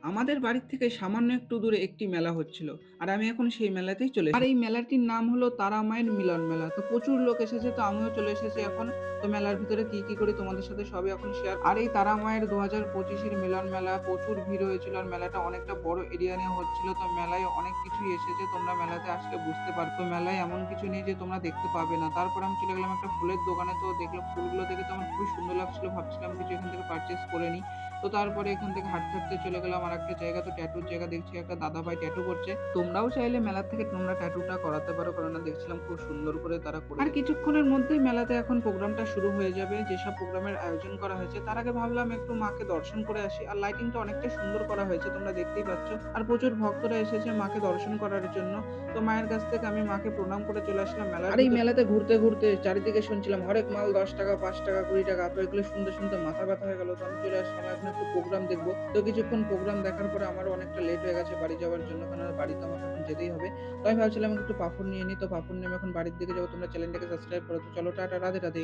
আমাদের বাড়ির থেকে সামান্য একটু দূরে একটি মেলা হচ্ছিল। আর আমি এখন সেই মেলাতেই চলে আর এই মেলাটির নাম হলো তারা মায়ের মিলন মেলা। তো প্রচুর লোক এসেছে, তো আমিও চলে এসেছি এখন। তো মেলার ভিতরে কি করি তোমাদের সাথে সবই এখন শেয়ার। আর এই তারা মায়ের ২০২৫ এর মিলন মেলা প্রচুর ভিড় হয়েছিল আর মেলাটা অনেকটা বড় এরিয়া নিয়ে হচ্ছিল। তো মেলায় অনেক কিছুই এসেছে, তোমরা মেলাতে আসলে বুঝতে পারতো। মেলায় এমন কিছু নেই যে তোমরা দেখতে পাবে না। তারপর আমি চলে গেলাম একটা ফুলের দোকানে, তো দেখলাম ফুলগুলো দেখে তো আমার খুবই সুন্দর লাগছিল। ভাবছিলাম কিছু এখান থেকে পারচেজ করে নিই। তো তারপরে এখান থেকে হাঁটতে, হাঁটতে চলে গেলাম আরেকটা জায়গা। তো ট্যাটুর জায়গা দেখছি একটা দাদাভাই ট্যাটু করছে। তোমরাও চাইলে মেলা থেকে তোমরা ট্যাটুটা করাতে পারো। কেননা দেখছিলাম খুব সুন্দর করে তারা করে আর কিছুক্ষণের মধ্যেই মেলাতে এখন প্রোগ্রামটা শুরু হয়ে যাবে। যেসব প্রোগ্রামের আয়োজন করা হয়েছে তার আগে ভাবলাম একটু মাকে দর্শন করে আসি। আর লাইটিংটা অনেকটাই সুন্দর করা হয়েছে, তোমরা দেখতেই পাচ্ছ। আর প্রচুর ভক্তরা এসেছে মাকে দর্শন করার জন্য। তো মায়ের কাছ থেকে আমি মাকে প্রণাম করে চলে আসলাম মেলার আর এই মেলাতে ঘুরতে, ঘুরতে চারিদিকে শুনছিলাম হরেক মাল ৳১০, ৳৫, ৳২০। তো এগুলো শুনতে, শুনতে মাথা ব্যথা হয়ে গেল। তো আমি চলে আসলাম এখন একটু প্রোগ্রাম দেখব। তো কিছুক্ষণ প্রোগ্রাম দেখার পরে আমারও অনেকটা লেট হয়ে গেছে বাড়ি যাওয়ার জন্য। কেননা বাড়িতে আমাকে এখন যেতেই হবে। তো আমি ভাবছিলাম একটু পাঁপড় নিয়ে নিই। তো পাঁপড় নিয়ে আমি এখন বাড়ির দিকে যাবো। তোমরা চ্যানেলটাকে সাবস্ক্রাইব করো। তো চলো টাটা, রাধে, রাধে।